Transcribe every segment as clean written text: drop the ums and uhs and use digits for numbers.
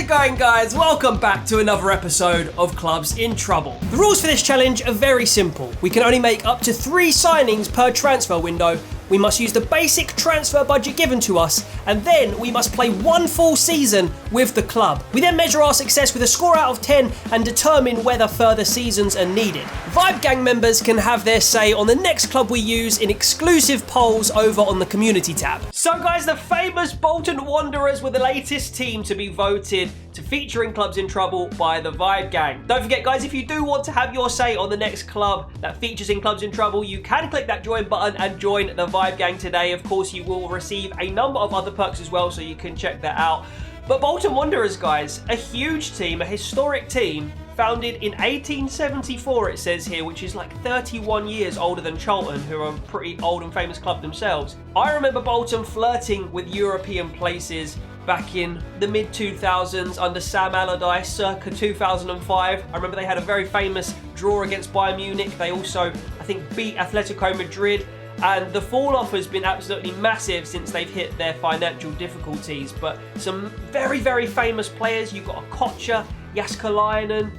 going, guys? Welcome back to another episode of Clubs in Trouble. The rules for this challenge are very simple. We can only make up to 3 signings per transfer window. We must use the basic transfer budget given to us, and then we must play 1 full season with the club. We then measure our success with a score out of 10 and determine whether further seasons are needed. Vibe Gang members can have their say on the next club we use in exclusive polls over on the community tab. So guys, the famous Bolton Wanderers were the latest team to be voted to feature in Clubs in Trouble by the Vibe Gang. Don't forget guys, if you do want to have your say on the next club that features in Clubs in Trouble, you can click that join button and join the Vibe Gang today. Of course, you will receive a number of other perks as well, so you can check that out. But Bolton Wanderers, guys, a huge team, a historic team, founded in 1874, it says here, which is like 31 years older than Charlton, who are a pretty old and famous club themselves. I remember Bolton flirting with European places back in the mid-2000s under Sam Allardyce, circa 2005. I remember they had a very famous draw against Bayern Munich. They also, I think, beat Atletico Madrid. And the fall-off has been absolutely massive since they've hit their financial difficulties. But some very, very famous players. You've got Okocha, Jaskalainen,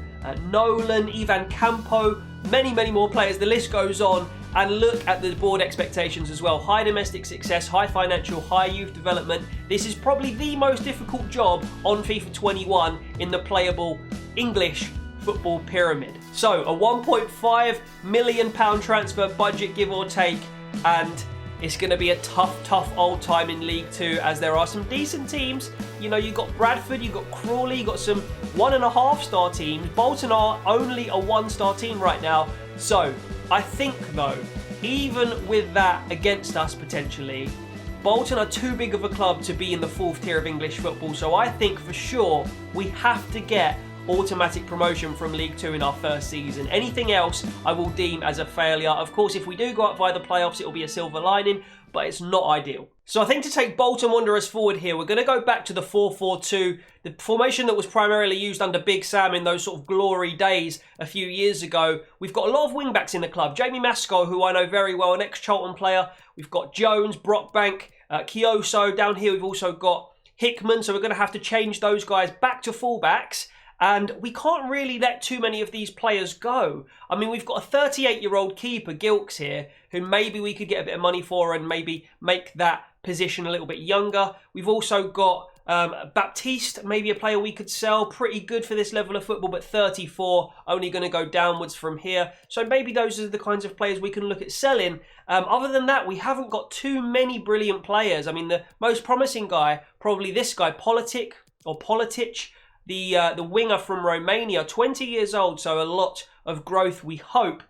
Nolan, Ivan Campo, many, many more players. The list goes on. And look at the board expectations as well. High domestic success, high financial, high youth development. This is probably the most difficult job on FIFA 21 in the playable English football pyramid. So a £1.5 million transfer budget, give or take, and it's going to be a tough old time in League 2, as there are some decent teams. You know, you've got Bradford, you've got Crawley, you've got some 1.5-star teams. Bolton are only a 1-star team right now. So I think, though, even with that against us potentially, Bolton are too big of a club to be in the 4th tier of English football. So I think for sure we have to get automatic promotion from League 2 in our first season. Anything else I will deem as a failure. Of course, if we do go up via the playoffs, it will be a silver lining, but it's not ideal. So I think to take Bolton Wanderers forward here, we're going to go back to the 4-4-2, the formation that was primarily used under Big Sam in those sort of glory days a few years ago. We've got a lot of wing-backs in the club. Jamie Masco, who I know very well, an ex-Charlton player. We've got Jones, Brockbank, Kioso. Down here we've also got Hickman, so we're going to have to change those guys back to fullbacks. And we can't really let too many of these players go. I mean, we've got a 38-year-old keeper, Gilks, here, who maybe we could get a bit of money for and maybe make that position a little bit younger. We've also got Baptiste, maybe a player we could sell. Pretty good for this level of football, but 34, only going to go downwards from here. So maybe those are the kinds of players we can look at selling. Other than that, we haven't got too many brilliant players. I mean, the most promising guy, probably this guy, Politic, the winger from Romania, 20 years old, so a lot of growth, we hope,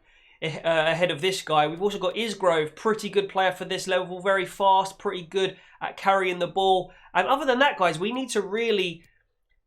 ahead of this guy. We've also got Isgrove, pretty good player for this level, very fast, pretty good at carrying the ball. And other than that, guys, we need to really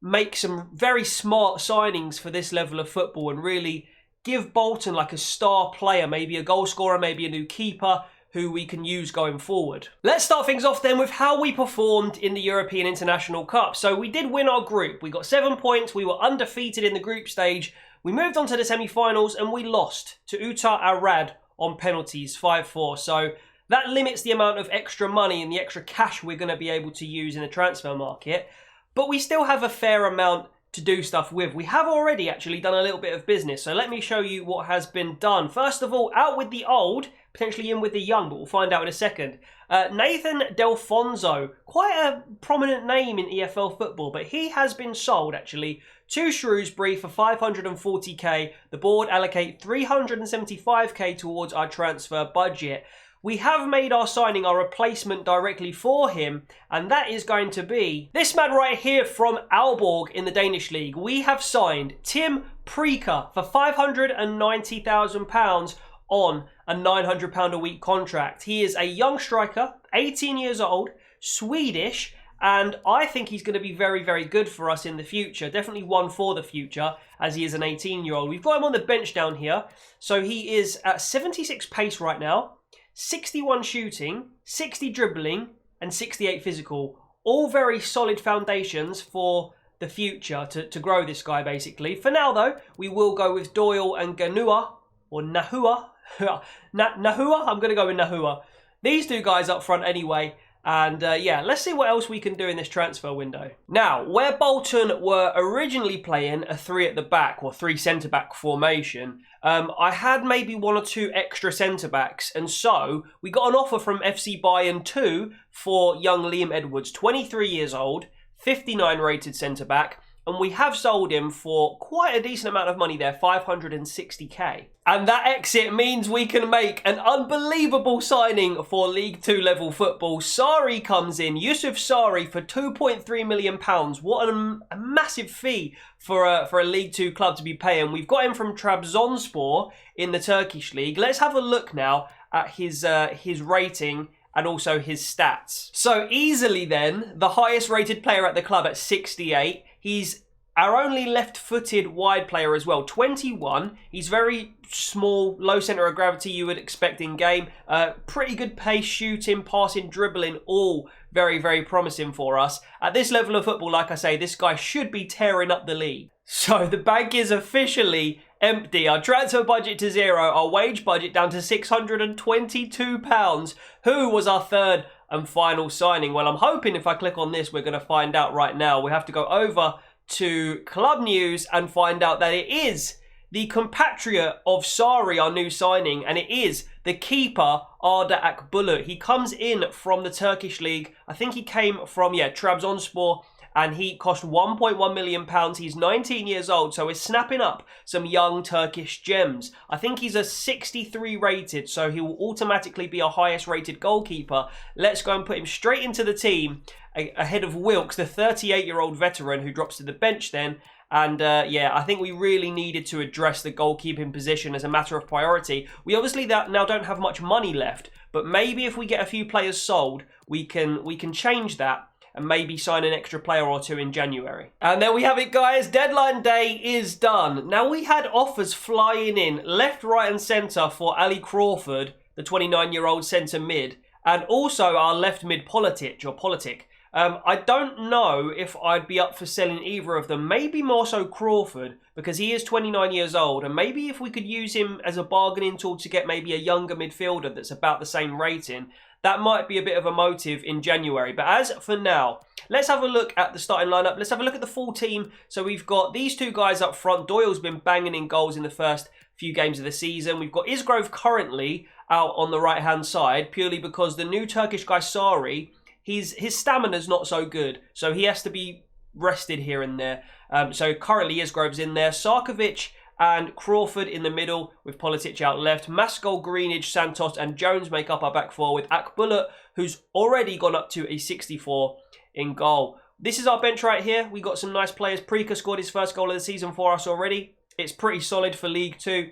make some very smart signings for this level of football and really give Bolton like a star player, maybe a goal scorer, maybe a new keeper, who we can use going forward. Let's start things off then with how we performed in the European International Cup. So we did win our group. We got 7 points. We were undefeated in the group stage. We moved on to the semi-finals and we lost to Utar Arad on penalties, 5-4. So that limits the amount of extra money and the extra cash we're going to be able to use in the transfer market. But we still have a fair amount to do stuff with. We have already actually done a little bit of business. So let me show you what has been done. First of all, out with the old, potentially in with the young, but we'll find out in a second. Nathan Delfonso, quite a prominent name in EFL football, but he has been sold actually to Shrewsbury for 540k. The board allocate 375k towards our transfer budget. We have made our signing, our replacement directly for him, and that is going to be this man right here from Aalborg in the Danish League. We have signed Tim Preaker for £590,000 on a £900 a week contract. He is a young striker, 18 years old, Swedish, and I think he's going to be very, very good for us in the future. Definitely one for the future, as he is an 18-year-old. We've got him on the bench down here. So he is at 76 pace right now, 61 shooting, 60 dribbling, and 68 physical. All very solid foundations for the future to grow this guy, basically. For now, though, we will go with Doyle and Ganua, or Nahua. Nahua? I'm going to go with Nahua. These two guys up front anyway. And yeah, let's see what else we can do in this transfer window. Now, where Bolton were originally playing a 3 at the back or 3 centre-back formation, I had maybe 1 or 2 extra centre-backs. And so we got an offer from FC Bayern 2 for young Liam Edwards, 23 years old, 59 rated centre-back. And we have sold him for quite a decent amount of money there, 560k. And that exit means we can make an unbelievable signing for League 2 level football. Sarri comes in, Yusuf Sarri for £2.3 million. What a massive fee for a League 2 club to be paying. We've got him from Trabzonspor in the Turkish league. Let's have a look now at his rating and also his stats. So easily then, the highest rated player at the club at 68. He's our only left-footed wide player as well, 21. He's very small, low centre of gravity you would expect in game. Pretty good pace, shooting, passing, dribbling, all very, very promising for us. At this level of football, like I say, this guy should be tearing up the league. So the bank is officially empty. Our transfer budget to 0, our wage budget down to £622. Who was our third and final signing? Well, I'm hoping if I click on this, we're going to find out right now. We have to go over to Club News and find out that it is the compatriot of Sarri, our new signing, and it is the keeper, Arda Akbala. He comes in from the Turkish league. I think he came from, Trabzonspor, and he cost £1.1 million. He's 19 years old, so we're snapping up some young Turkish gems. I think he's a 63 rated, so he will automatically be our highest rated goalkeeper. Let's go and put him straight into the team ahead of Wilkes, the 38-year-old veteran who drops to the bench then. And yeah, I think we really needed to address the goalkeeping position as a matter of priority. We obviously now don't have much money left, but maybe if we get a few players sold, we can change that and maybe sign an extra player or 2 in January. And there we have it, guys. Deadline day is done. Now, we had offers flying in left, right and centre for Ali Crawford, the 29-year-old centre mid, and also our left mid Politic. I don't know if I'd be up for selling either of them. Maybe more so Crawford, because he is 29 years old. And maybe if we could use him as a bargaining tool to get maybe a younger midfielder that's about the same rating, that might be a bit of a motive in January. But as for now, let's have a look at the starting lineup. Let's have a look at the full team. So we've got these 2 guys up front. Doyle's been banging in goals in the first few games of the season. We've got Isgrove currently out on the right-hand side, purely because the new Turkish guy, Sarri, his stamina's not so good. So he has to be rested here and there. So currently Isgrove's in there. Sarkovic and Crawford in the middle with Politic out left. Maskell, Greenidge, Santos and Jones make up our back 4 with Akbala, who's already gone up to a 64 in goal. This is our bench right here. We got some nice players. Preaker scored his first goal of the season for us already. It's pretty solid for League 2.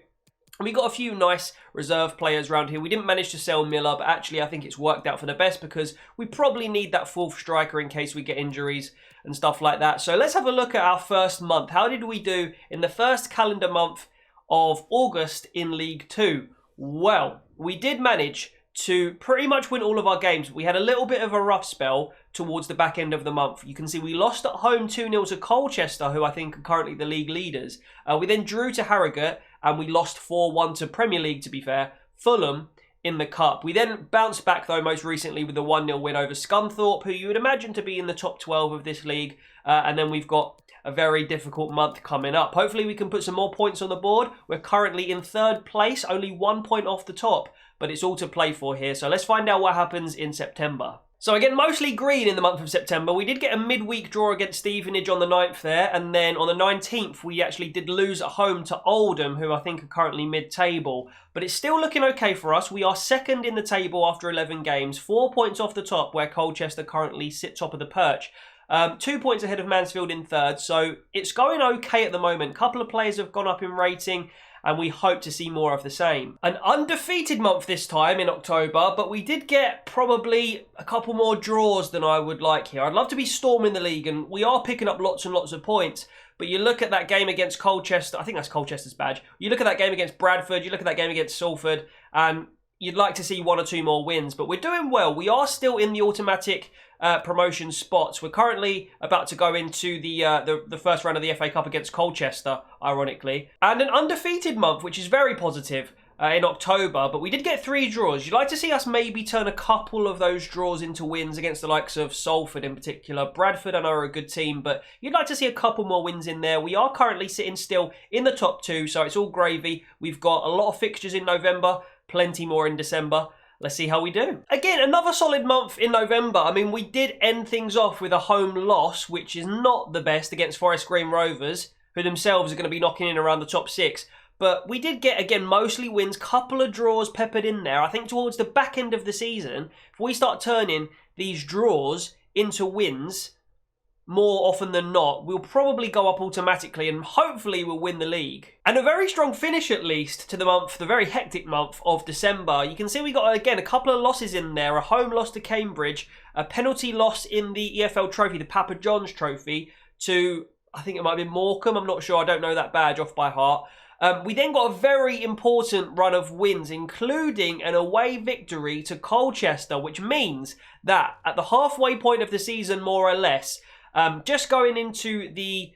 And we got a few nice reserve players around here. We didn't manage to sell Miller, but actually I think it's worked out for the best because we probably need that 4th striker in case we get injuries and stuff like that. So let's have a look at our first month. How did we do in the first calendar month of August in League 2? Well, we did manage to pretty much win all of our games. We had a little bit of a rough spell towards the back end of the month. You can see we lost at home 2-0 to Colchester, who I think are currently the league leaders. We then drew to Harrogate and we lost 4-1 to Premier League, to be fair, Fulham in the Cup. We then bounced back, though, most recently with the 1-0 win over Scunthorpe, who you would imagine to be in the top 12 of this league. And then we've got a very difficult month coming up. Hopefully we can put some more points on the board. We're currently in 3rd place, only 1 point off the top, but it's all to play for here. So let's find out what happens in September. So again, mostly green in the month of September. We did get a midweek draw against Stevenage on the 9th there. And then on the 19th, we actually did lose at home to Oldham, who I think are currently mid-table. But it's still looking okay for us. We are 2nd in the table after 11 games. 4 points off the top, where Colchester currently sit top of the perch. 2 points ahead of Mansfield in 3rd. So it's going okay at the moment. A couple of players have gone up in rating, and we hope to see more of the same. An undefeated month this time in October, but we did get probably a couple more draws than I would like here. I'd love to be storming the league, and we are picking up lots and lots of points, but you look at that game against Colchester, I think that's Colchester's badge. You look at that game against Bradford, you look at that game against Salford, and you'd like to see 1 or 2 more wins, but we're doing well. We are still in the automatic promotion spots. We're currently about to go into the first round of the FA Cup against Colchester, ironically. And an undefeated month, which is very positive. in October, but we did get 3 draws. You'd like to see us maybe turn a couple of those draws into wins against the likes of Salford in particular. Bradford, I know, are a good team, but you'd like to see a couple more wins in there. We are currently sitting still in the top 2, so it's all gravy. We've got a lot of fixtures in November, plenty more in December. Let's see how we do. Again, another solid month in November. I mean, we did end things off with a home loss, which is not the best, against Forest Green Rovers, who themselves are going to be knocking in around the top 6. But we did get, again, mostly wins, couple of draws peppered in there. I think towards the back end of the season, if we start turning these draws into wins more often than not, we'll probably go up automatically and hopefully we'll win the league. And a very strong finish, at least, to the month, the very hectic month of December. You can see we got, again, a couple of losses in there. A home loss to Cambridge, a penalty loss in the EFL Trophy, the Papa John's Trophy, to, I think it might be Morecambe. I'm not sure. I don't know that badge off by heart. We then got a very important run of wins, including an away victory to Colchester, which means that at the halfway point of the season, more or less, just going into the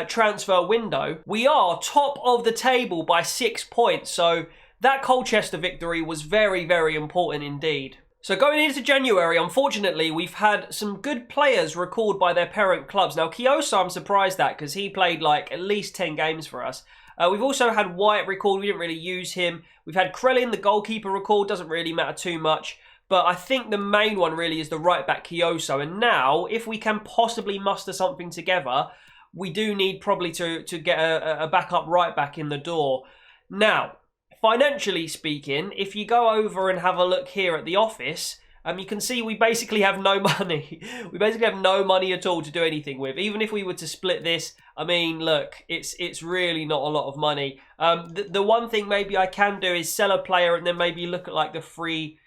transfer window, we are top of the table by 6 points. So that Colchester victory was very, very important indeed. So going into January, unfortunately, we've had some good players recalled by their parent clubs. Now, Kiosa, I'm surprised at, because he played like at least 10 games for us. We've also had White recalled. We didn't really use him. We've had Krellin, the goalkeeper, recalled. Doesn't really matter too much. But I think the main one really is the right-back Kioso. And now, if we can possibly muster something together, we do need probably to get a backup right-back in the door. Now, financially speaking, if you go over and have a look here at the office, you can see we basically have no money. We basically have no money at all to do anything with. Even if we were to split this, I mean, look, it's really not a lot of money. The one thing maybe I can do is sell a player and then maybe look at like the free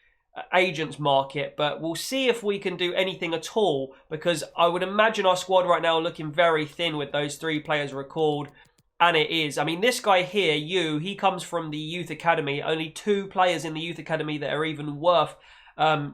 agents market, but we'll see if we can do anything at all, because I would imagine our squad right now are looking very thin with those 3 players recalled, and it is. I mean, this guy here, he comes from the youth academy. Only 2 players in the youth academy that are even worth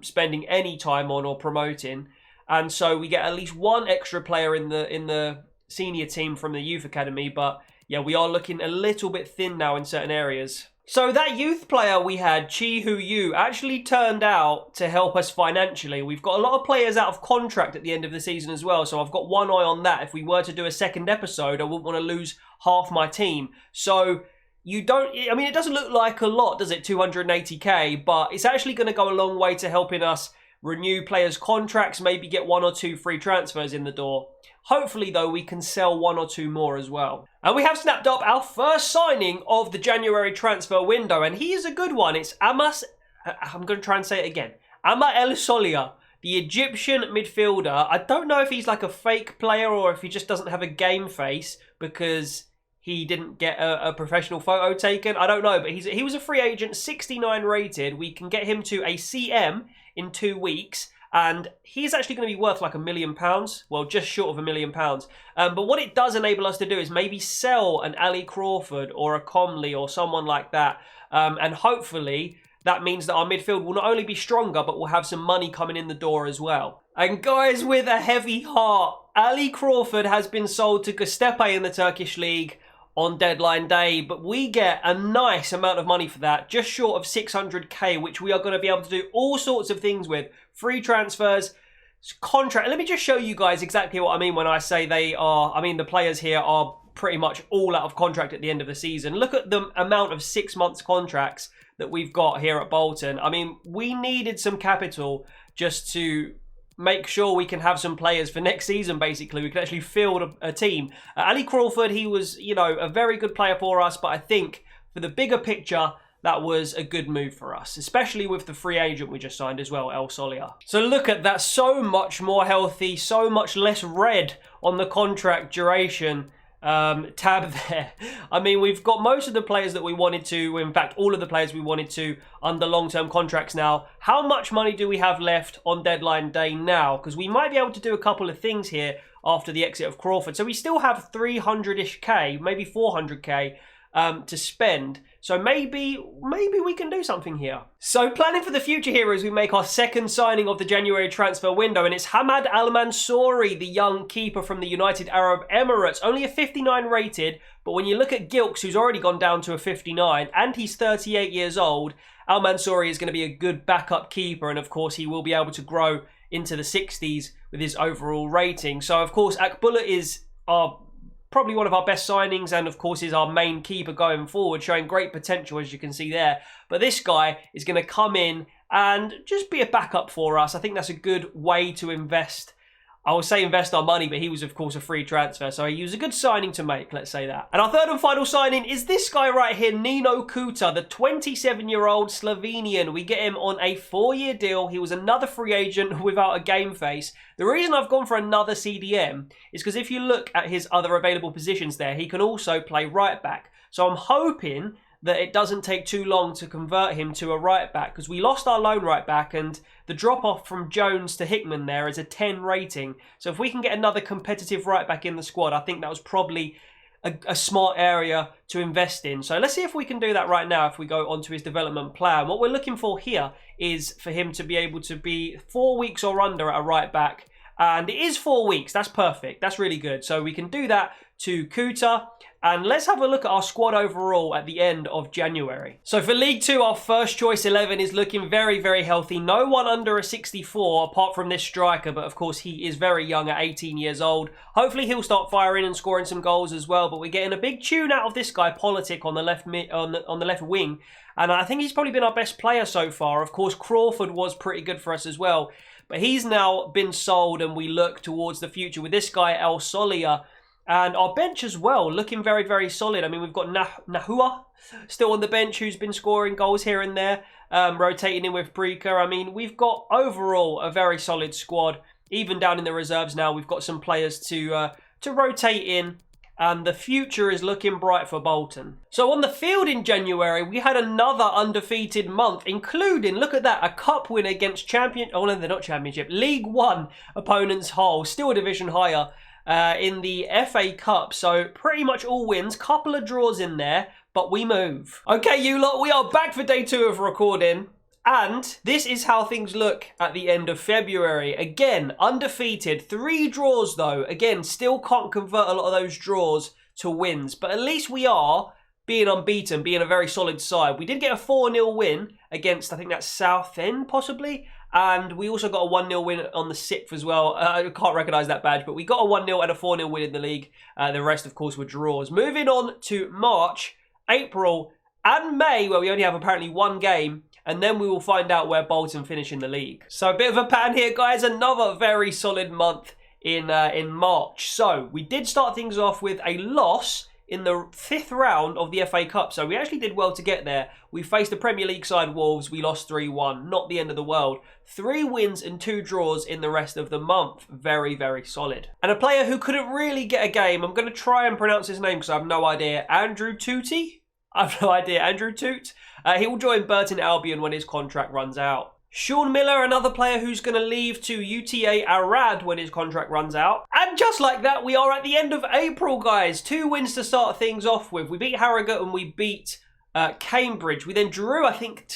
spending any time on or promoting, and so we get at least 1 extra player in the senior team from the youth academy. But yeah, we are looking a little bit thin now in certain areas. So that youth player we had, Chi Hu Yu, actually turned out to help us financially. We've got a lot of players out of contract at the end of the season as well, so I've got one eye on that. If we were to do a second episode, I wouldn't want to lose half my team. So you don't, I mean, it doesn't look like a lot, does it, 280k, but it's actually going to go a long way to helping us renew players' contracts, maybe get 1 or 2 free transfers in the door. Hopefully, though, we can sell 1 or 2 more as well. And we have snapped up our first signing of the January transfer window, and he is a good one. It's I'm going to try and say it again. Ama El Solia, the Egyptian midfielder. I don't know if he's like a fake player or if he just doesn't have a game face because he didn't get a professional photo taken. I don't know, but he was a free agent, 69 rated. We can get him to a CM in 2 weeks. And he's actually going to be worth like £1 million. Well, just short of £1 million. But what it does enable us to do is maybe sell an Ali Crawford or a Comley or someone like that. And hopefully that means that our midfield will not only be stronger, but we'll have some money coming in the door as well. And guys, with a heavy heart, Ali Crawford has been sold to Göztepe in the Turkish League on deadline day, but we get a nice amount of money for that, just short of 600k, which we are going to be able to do all sorts of things with. Free transfers, contract. Let me just show you guys exactly what I mean when I say they are, I mean the players here are pretty much all out of contract at the end of the season. Look at the amount of 6 months contracts that we've got here at Bolton. I mean, we needed some capital just to make sure we can have some players for next season, basically. We can actually field a team. Ali Crawford, he was, you know, a very good player for us, but I think for the bigger picture, that was a good move for us, especially with the free agent we just signed as well, El Solia. So look at that, so much more healthy, so much less red on the contract duration tab there. I mean, we've got most of the players that we wanted to, in fact, all of the players we wanted to under long-term contracts now. How much money do we have left on deadline day now? Because we might be able to do a couple of things here after the exit of Crawford. So we still have 300-ish K, maybe 400k. to spend. So maybe we can do something here. So planning for the future here as we make our second signing of the January transfer window, and it's Hamad Al Mansouri, the young keeper from the United Arab Emirates. Only a 59 rated, but when you look at Gilks, who's already gone down to a 59, and he's 38 years old, Al Mansouri is going to be a good backup keeper, and of course he will be able to grow into the 60s with his overall rating. So of course Akbala is probably one of our best signings, and of course is our main keeper going forward, showing great potential as you can see there. But this guy is going to come in and just be a backup for us. I think that's a good way to invest. I would say invest our money, but he was of course a free transfer, so he was a good signing to make, let's say that. And our third and final signing is this guy right here, Nino Kuta, the 27-year-old Slovenian. We get him on a 4-year deal. He was another free agent without a game face. The reason I've gone for another CDM is because if you look at his other available positions there, he can also play right back. So I'm hoping that it doesn't take too long to convert him to a right back, because we lost our lone right back and the drop off from Jones to Hickman there is a 10 rating. So if we can get another competitive right back in the squad, I think that was probably a smart area to invest in. So let's see if we can do that right now if we go onto his development plan. What we're looking for here is for him to be able to be 4 weeks or under at a right back. And it is 4 weeks. That's perfect. That's really good. So we can do that to Kuta. And let's have a look at our squad overall at the end of January. So for League 2, our first choice 11 is looking very, very healthy. No one under a 64 apart from this striker. But of course, he is very young at 18 years old. Hopefully, he'll start firing and scoring some goals as well. But we're getting a big tune out of this guy, Politic, on the left wing. And I think he's probably been our best player so far. Of course, Crawford was pretty good for us as well. But he's now been sold and we look towards the future with this guy, El Solia. And our bench as well, looking very, very solid. I mean, we've got Nahua still on the bench, who's been scoring goals here and there, rotating in with Preaker. I mean, we've got overall a very solid squad. Even down in the reserves now, we've got some players to rotate in. And the future is looking bright for Bolton. So on the field in January, we had another undefeated month, including, look at that, a cup win against League 1 opponents Hull, still a division higher. In the FA Cup, so pretty much all wins, couple of draws in there, but we move. Okay, you lot, we are back for day 2 of recording, and this is how things look at the end of February. Again, undefeated, 3 draws though. Again, still can't convert a lot of those draws to wins, but at least we are being unbeaten, being a very solid side. We did get a 4-0 win against, I think that's Southend, possibly. And we also got a 1-0 win on the 6th as well. I can't recognise that badge, but we got a 1-0 and a 4-0 win in the league. The rest, of course, were draws. Moving on to March, April, and May, where we only have apparently 1 game. And then we will find out where Bolton finish in the league. So a bit of a pattern here, guys. Another very solid month in March. So we did start things off with a loss in the 5th round of the FA Cup. So we actually did well to get there. We faced the Premier League side Wolves. We lost 3-1. Not the end of the world. 3 wins and 2 draws in the rest of the month. Very, very solid. And a player who couldn't really get a game. I'm going to try and pronounce his name because I have no idea. Andrew Tootie? I have no idea. Andrew Toot. He will join Burton Albion when his contract runs out. Sean Miller, another player who's going to leave to UTA Arad when his contract runs out. And just like that, we are at the end of April, guys. 2 wins to start things off with. We beat Harrogate and we beat Cambridge. We then drew, I think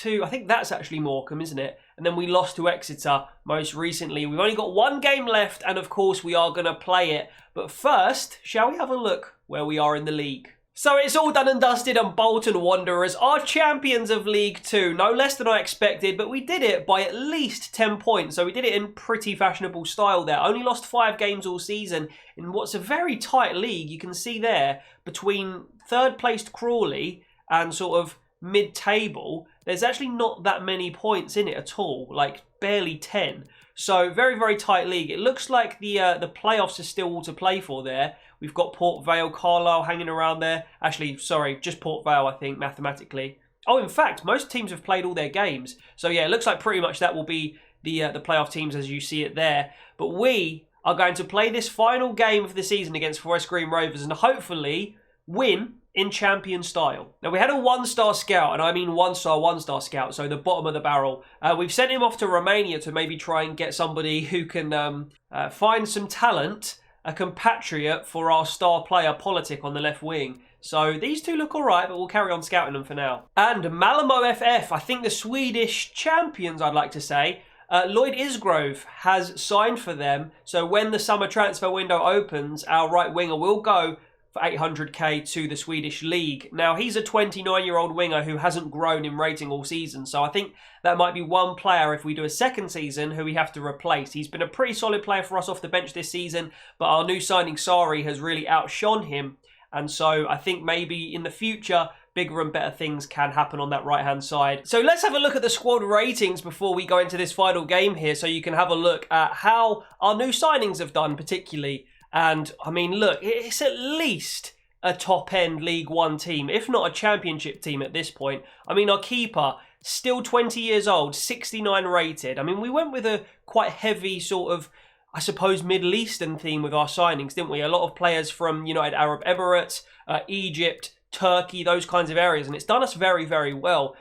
that's actually Morecambe, isn't it? And then we lost to Exeter most recently. We've only got 1 game left, and of course we are going to play it. But first, shall we have a look where we are in the league? So it's all done and dusted, and Bolton Wanderers are champions of League 2. No less than I expected, but we did it by at least 10 points. So we did it in pretty fashionable style there. Only lost 5 games all season in what's a very tight league. You can see there, between 3rd placed Crawley and sort of mid-table, there's actually not that many points in it at all. Like, barely 10. So very, very tight league. It looks like the playoffs are still all to play for there. We've got Port Vale, Carlisle hanging around there. Actually, sorry, just Port Vale, I think, mathematically. Oh, in fact, most teams have played all their games. So, yeah, it looks like pretty much that will be the playoff teams as you see it there. But we are going to play this final game of the season against Forest Green Rovers and hopefully win in champion style. Now, we had a 1-star scout, and I mean 1-star scout, so the bottom of the barrel. We've sent him off to Romania to maybe try and get somebody who can find some talent, a compatriot for our star player, Politic, on the left wing. So these two look alright, but we'll carry on scouting them for now. And Malmo FF, I think the Swedish champions, I'd like to say, Lloyd Isgrove has signed for them. So when the summer transfer window opens, our right winger will go for 800k to the Swedish league. Now, he's a 29-year-old winger who hasn't grown in rating all season, so I think that might be one player if we do a second season who we have to replace. He's been a pretty solid player for us off the bench this season, but our new signing Sari has really outshone him, and so I think maybe in the future bigger and better things can happen on that right-hand side. So let's have a look at the squad ratings before we go into this final game here, so you can have a look at how our new signings have done particularly. And, I mean, look, it's at least a top-end League One team, if not a championship team at this point. I mean, our keeper, still 20 years old, 69 rated. I mean, we went with a quite heavy sort of, I suppose, Middle Eastern theme with our signings, didn't we? A lot of players from United Arab Emirates, Egypt, Turkey, those kinds of areas. And it's done us very, very well.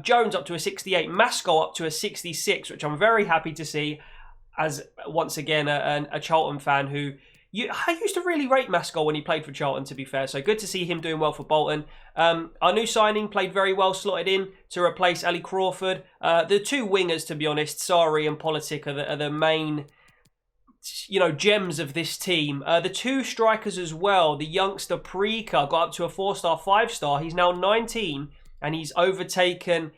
Jones up to a 68, Masco up to a 66, which I'm very happy to see as, once again, a Charlton fan who... I used to really rate Mascol when he played for Charlton, to be fair, so good to see him doing well for Bolton. Our new signing played very well, slotted in to replace Ali Crawford. The two wingers, to be honest, Sari and Politic, are the main, gems of this team. The two strikers as well, the youngster Preaker got up to a 4-star, 5-star. He's now 19, and he's overtaken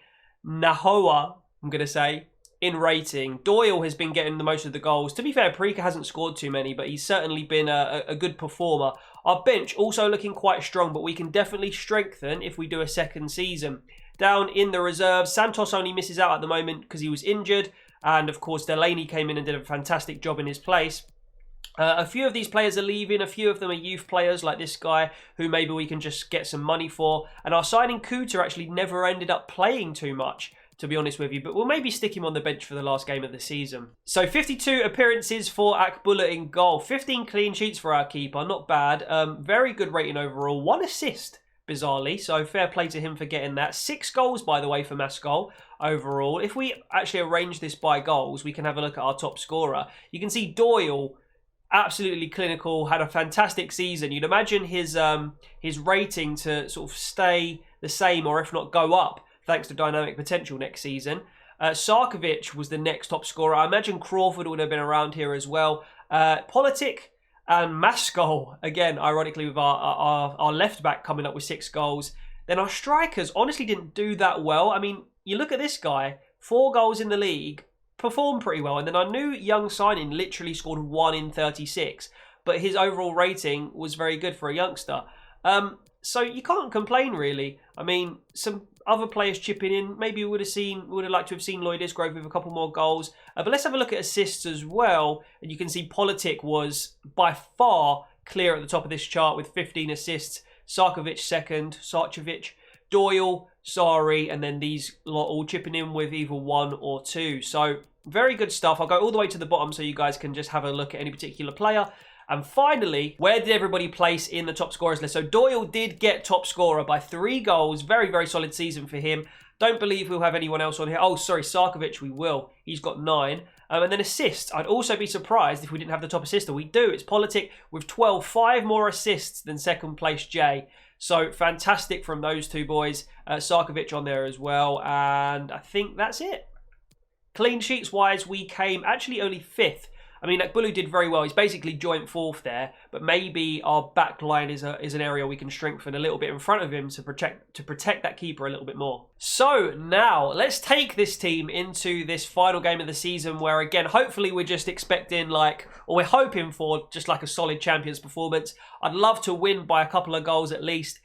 Nahoa, I'm going to say, in rating. Doyle has been getting the most of the goals. To be fair, Preaker hasn't scored too many, but he's certainly been a good performer. Our bench also looking quite strong, but we can definitely strengthen if we do a second season. Down in the reserves, Santos only misses out at the moment because he was injured. And of course, Delaney came in and did a fantastic job in his place. A few of these players are leaving. A few of them are youth players like this guy who maybe we can just get some money for. And our signing Kuta actually never ended up playing too much, to be honest with you, but we'll maybe stick him on the bench for the last game of the season. So 52 appearances for Akbala in goal, 15 clean sheets for our keeper, not bad. Very good rating overall, 1 assist, bizarrely, so fair play to him for getting that. 6 goals, by the way, for Mascol overall. If we actually arrange this by goals, we can have a look at our top scorer. You can see Doyle, absolutely clinical, had a fantastic season. You'd imagine his rating to sort of stay the same or if not go up, thanks to dynamic potential next season. Sarkovic was the next top scorer. I imagine Crawford would have been around here as well. Politic and Mascol, again, ironically, with our left back coming up with 6 goals. Then our strikers honestly didn't do that well. I mean, you look at this guy, 4 goals in the league, performed pretty well. And then our new young signing literally scored 1 in 36. But his overall rating was very good for a youngster. So you can't complain, really. I mean, some other players chipping in. Maybe we would have liked to have seen Lloyd Isgrove with a couple more goals. But let's have a look at assists as well. And you can see Politic was by far clear at the top of this chart with 15 assists. Sarkovic second, Sarcevic, Doyle, Sari, and then these lot all chipping in with either 1 or 2. So very good stuff. I'll go all the way to the bottom so you guys can just have a look at any particular player. And finally, where did everybody place in the top scorers list? So Doyle did get top scorer by 3 goals. Very, very solid season for him. Don't believe we'll have anyone else on here. Oh, sorry, Sarkovic, we will. He's got 9. And then assists. I'd also be surprised if we didn't have the top assister. We do. It's Politic with 12. 5 more assists than second place Jay. So fantastic from those two boys. Sarkovic on there as well. And I think that's it. Clean sheets wise, we came actually only 5th. I mean, Akbala did very well. He's basically joint 4th there, but maybe our back line is an area we can strengthen a little bit in front of him to protect that keeper a little bit more. So now let's take this team into this final game of the season, where again, hopefully we're just expecting or we're hoping for just like a solid Champions performance. I'd love to win by a couple of goals at least.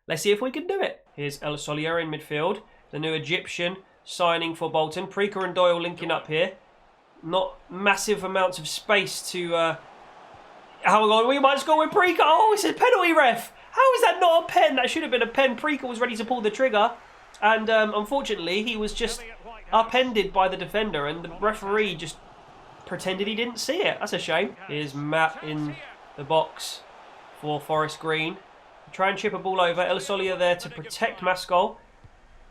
Let's see if we can do it. Here's El Solier in midfield, the new Egyptian signing for Bolton. Preaker and Doyle linking up here. Not massive amounts of space to... Hang on, we might score with Preaker. Oh, it's a penalty, ref. How is that not a pen? That should have been a pen. Preaker was ready to pull the trigger. And unfortunately, he was just upended by the defender. And the referee just pretended he didn't see it. That's a shame. Here's Matt in the box for Forest Green. Try and chip a ball over. El Solier there to protect Mascol.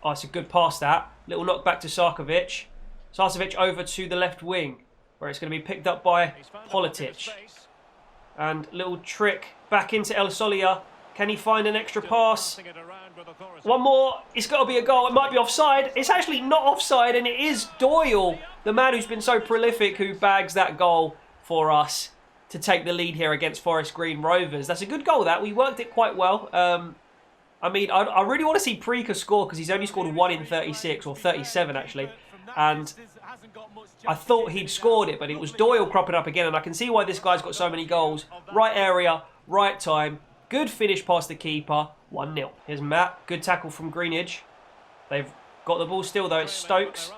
Oh, it's a good pass, that. Little knockback to Sarkovic. Sarcevic over to the left wing, where it's going to be picked up by Politic. And little trick back into El Solier. Can he find an extra pass? One more. It's got to be a goal. It might be offside. It's actually not offside, and it is Doyle, the man who's been so prolific, who bags that goal for us to take the lead here against Forest Green Rovers. That's a good goal, that. We worked it quite well. I mean, I really want to see Preaker score because he's only scored 1 in 36, or 37 actually. And I thought he'd scored it, but it was Doyle cropping up again. And I can see why this guy's got so many goals. Right area, right time. Good finish past the keeper. 1-0. Here's Matt. Good tackle from Greenidge. They've got the ball still, though. It's Stokes.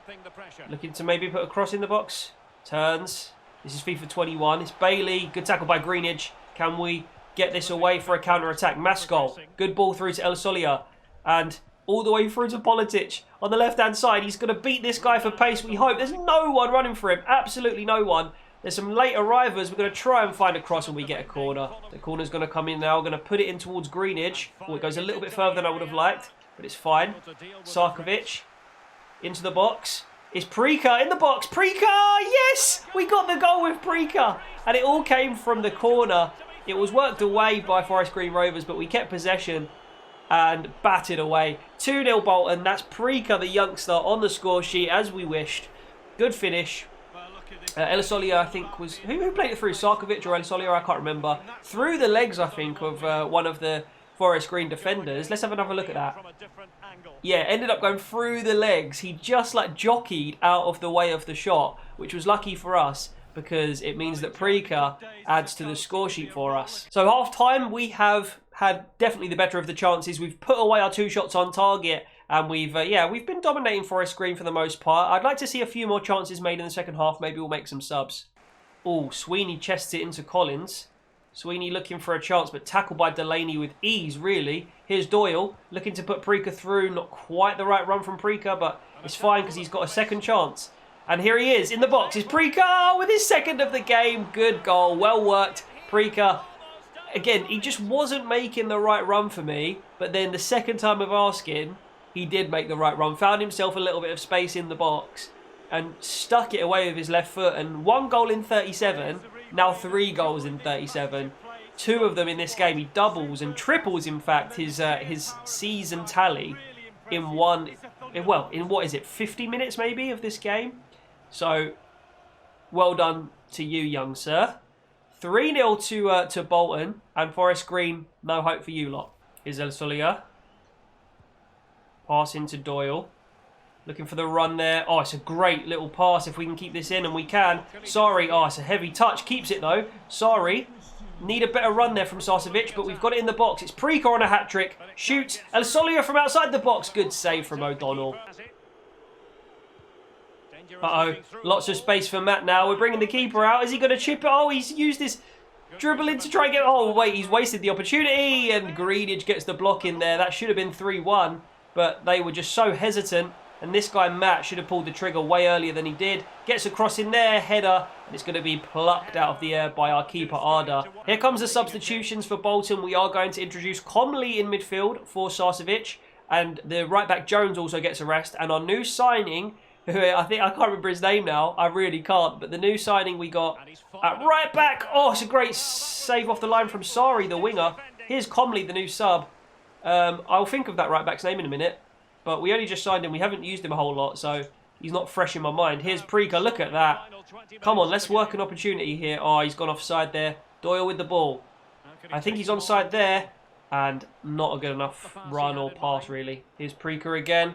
Looking to maybe put a cross in the box. Turns. This is FIFA 21. It's Bailey. Good tackle by Greenidge. Can we get this away for a counter-attack? Maskol. Good ball through to El Solia. And all the way through to Politic. On the left-hand side, he's going to beat this guy for pace, we hope. There's no one running for him. Absolutely no one. There's some late arrivers. We're going to try and find a cross when we get a corner. The corner's going to come in now. We're going to put it in towards Greenidge. Oh, it goes a little bit further than I would have liked, but it's fine. Sarkovic into the box. It's Preaker in the box. Preaker! Yes! We got the goal with Preaker. And it all came from the corner. It was worked away by Forest Green Rovers, but we kept possession and batted away. 2-0 Bolton. That's Preaker, the youngster, on the score sheet as we wished. Good finish. Elisolia, I think, was... Who played it through? Sarkovic or Elisolia? I can't remember. Through the legs, I think, of one of the Forest Green defenders. Let's have another look at that. Yeah, ended up going through the legs. He just, like, jockeyed out of the way of the shot, which was lucky for us because it means that Preaker adds to the score sheet for us. So, half-time, we have had definitely the better of the chances. We've put away our 2 shots on target. And we've been dominating Forest Green for the most part. I'd like to see a few more chances made in the second half. Maybe we'll make some subs. Oh, Sweeney chests it into Collins. Sweeney looking for a chance, but tackled by Delaney with ease, really. Here's Doyle, looking to put Preaker through. Not quite the right run from Preaker, but it's fine because he's got a second chance. And here he is, in the box. Is Preaker with his second of the game. Good goal, well worked. Preaker, again, he just wasn't making the right run for me. But then the second time of asking... he did make the right run, found himself a little bit of space in the box and stuck it away with his left foot. And 1 goal in 37, now 3 goals in 37. 2 of them in this game. He doubles and triples, in fact, his season tally in what is it, 50 minutes maybe of this game? So, well done to you, young sir. 3-0 to Bolton, and Forest Green, no hope for you lot. Is El Solia. Pass into Doyle. Looking for the run there. Oh, it's a great little pass if we can keep this in, and we can. Sorry. Oh, it's a heavy touch. Keeps it, though. Sorry. Need a better run there from Sarkovic, but we've got it in the box. It's Preaker on a hat-trick. Shoots. El Solia from outside the box. Good save from O'Donnell. Uh-oh. Lots of space for Matt now. We're bringing the keeper out. Is he going to chip it? Oh, he's used this dribble in to try and get... Oh, wait. He's wasted the opportunity, and Greenidge gets the block in there. That should have been 3-1. But they were just so hesitant. And this guy, Matt, should have pulled the trigger way earlier than he did. Gets across in there, header. And it's going to be plucked out of the air by our keeper, Arda. Here comes the substitutions for Bolton. We are going to introduce Comley in midfield for Sarkovic. And the right-back Jones also gets a rest. And our new signing, who I can't remember his name now. I really can't. But the new signing we got at right-back. Oh, it's a great save off the line from Sari, the winger. Here's Comley, the new sub. I'll think of that right-back's name in a minute. But we only just signed him. We haven't used him a whole lot, so he's not fresh in my mind. Here's Preaker. Look at that. Come on, let's work an opportunity here. Oh, he's gone offside there. Doyle with the ball. I think he's onside there. And not a good enough run or pass, really. Here's Preaker again.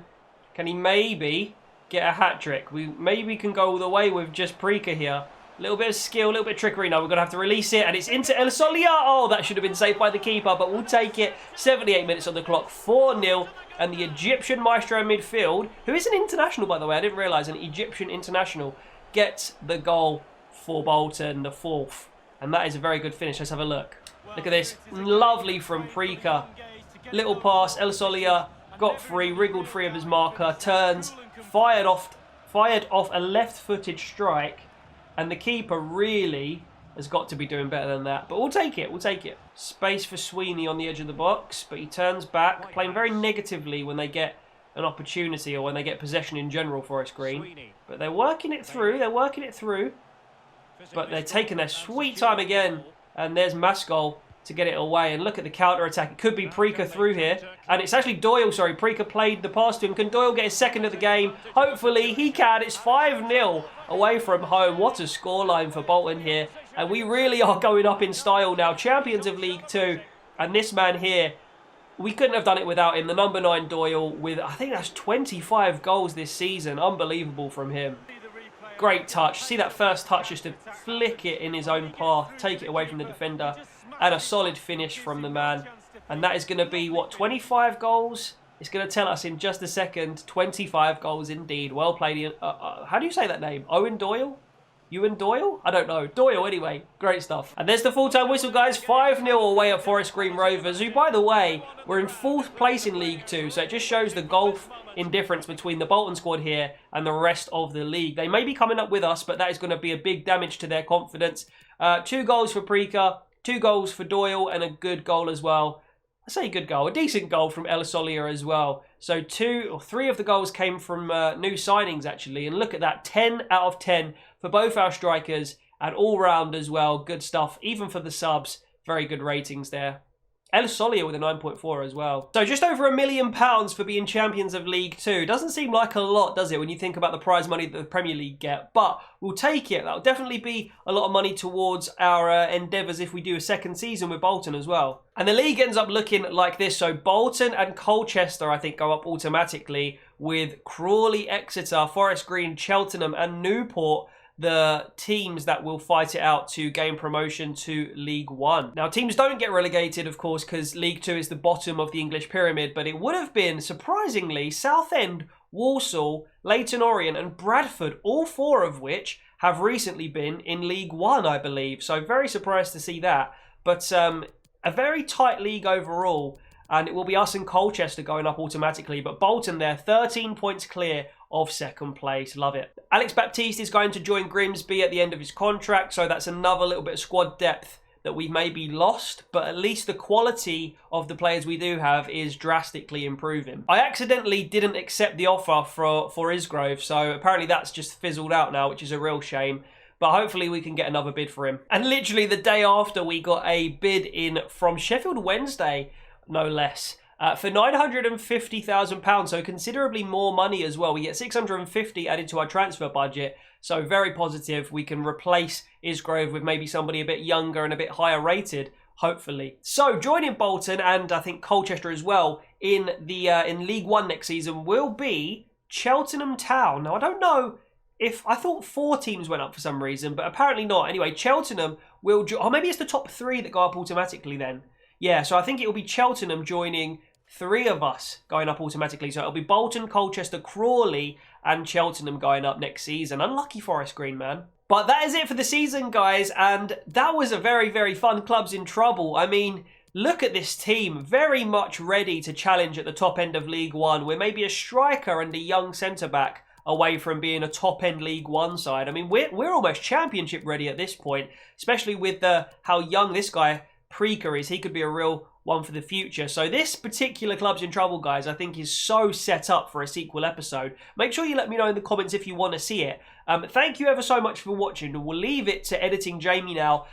Can he maybe get a hat-trick? Maybe can go all the way with just Preaker here. A little bit of skill, a little bit of trickery. Now we're going to have to release it. And it's into El Solia. Oh, that should have been saved by the keeper. But we'll take it. 78 minutes on the clock. 4-0. And the Egyptian maestro in midfield, who is an international, by the way. I didn't realise. An Egyptian international gets the goal for Bolton, the 4th. And that is a very good finish. Let's have a look. Look at this. Lovely from Preaker. Little pass. El Solia got free. Wriggled free of his marker. Turns. Fired off a left-footed strike. And the keeper really has got to be doing better than that. But we'll take it. We'll take it. Space for Sweeney on the edge of the box. But he turns back. Playing very negatively when they get an opportunity or when they get possession in general, Forest Green. But they're working it through. They're working it through. But they're taking their sweet time again. And there's Maskol to get it away. And look at the counter-attack. It could be Preaker through here. And it's actually Doyle, sorry. Preaker played the pass to him. Can Doyle get his second of the game? Hopefully he can. It's 5-0 away from home. What a scoreline for Bolton here. And we really are going up in style now. Champions of League 2. And this man here, we couldn't have done it without him. The number 9 Doyle with, I think that's 25 goals this season. Unbelievable from him. Great touch. See that first touch just to flick it in his own path. Take it away from the defender. And a solid finish from the man. And that is going to be, what, 25 goals? It's going to tell us in just a second. 25 goals indeed. Well played. How do you say that name? Owen Doyle? Ewan Doyle? I don't know. Doyle, anyway. Great stuff. And there's the full-time whistle, guys. 5-0 away at Forest Green Rovers, who, by the way, were in 4th place in League 2. So it just shows the gulf in difference between the Bolton squad here and the rest of the league. They may be coming up with us, but that is going to be a big damage to their confidence. 2 goals for Preaker, 2 goals for Doyle, and a good goal as well. I say good goal, a decent goal from El Solier as well. So 2 or 3 of the goals came from new signings, actually. And look at that, 10 out of 10 for both our strikers and all round as well. Good stuff, even for the subs. Very good ratings there. El Solier with a 9.4 as well. So just over £1 million for being champions of League 2. Doesn't seem like a lot, does it, when you think about the prize money that the Premier League get? But we'll take it. That'll definitely be a lot of money towards our endeavours if we do a second season with Bolton as well. And the league ends up looking like this. So Bolton and Colchester, I think, go up automatically, with Crawley, Exeter, Forest Green, Cheltenham and Newport the teams that will fight it out to gain promotion to League 1. Now, teams don't get relegated, of course, because League 2 is the bottom of the English pyramid, but it would have been, surprisingly, Southend, Walsall, Leyton Orient and Bradford, all 4 of which have recently been in League 1, I believe. So very surprised to see that. But a very tight league overall, and it will be us and Colchester going up automatically. But Bolton there, 13 points clear of second place. Love it. Alex Baptiste is going to join Grimsby at the end of his contract, so that's another little bit of squad depth that we've maybe lost, but at least the quality of the players we do have is drastically improving. I accidentally didn't accept the offer for Isgrove, so apparently that's just fizzled out now, which is a real shame. But hopefully we can get another bid for him. And literally the day after, we got a bid in from Sheffield Wednesday, no less, for £950,000, so considerably more money as well. We get 650 added to our transfer budget, so very positive. We can replace Isgrove with maybe somebody a bit younger and a bit higher rated, hopefully. So joining Bolton and I think Colchester as well in the in League 1 next season will be Cheltenham Town. Now I don't know if I thought 4 teams went up for some reason, but apparently not. Anyway, Cheltenham will or maybe it's the top 3 that go up automatically then. Yeah, so I think it will be Cheltenham joining 3 of us going up automatically. So it'll be Bolton, Colchester, Crawley and Cheltenham going up next season. Unlucky Forest Green, man. But that is it for the season, guys. And that was a very, very fun Clubs in Trouble. I mean, look at this team. Very much ready to challenge at the top end of League 1. We're maybe a striker and a young centre-back away from being a top-end League 1 side. I mean, we're almost championship ready at this point. Especially with how young this guy Preaker is. He could be a real one for the future. So this particular Clubs in Trouble, guys, I think is so set up for a sequel episode. Make sure you let me know in the comments if you want to see it. Thank you ever so much for watching, and we'll leave it to editing Jamie now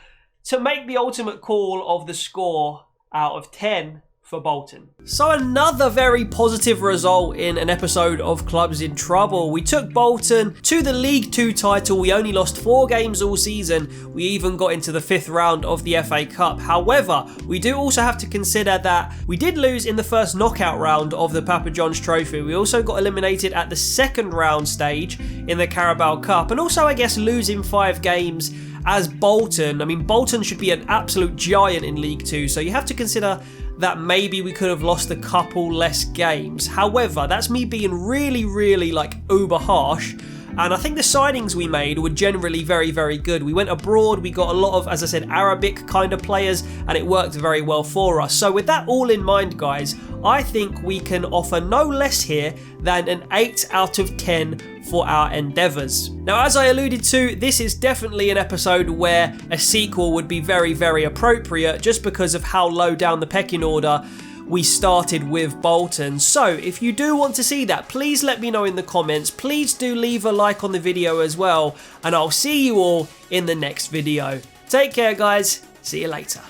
to make the ultimate call of the score out of 10 for Bolton. So another very positive result in an episode of Clubs in Trouble. We took Bolton to the League 2 title. We only lost 4 games all season. We even got into the 5th round of the FA Cup. However, we do also have to consider that we did lose in the first knockout round of the Papa John's Trophy. We also got eliminated at the 2nd round stage in the Carabao Cup, and also I guess losing 5 games as Bolton. I mean, Bolton should be an absolute giant in League 2, so you have to consider that maybe we could have lost a couple less games. However, that's me being really, really like uber harsh. And I think the signings we made were generally very, very good. We went abroad, we got a lot of, as I said, Arabic kind of players, and it worked very well for us. So with that all in mind, guys, I think we can offer no less here than an 8 out of 10 for our endeavours. Now, as I alluded to, this is definitely an episode where a sequel would be very, very appropriate just because of how low down the pecking order we started with Bolton. So if you do want to see that, please let me know in the comments. Please do leave a like on the video as well, and I'll see you all in the next video. Take care, guys. See you later.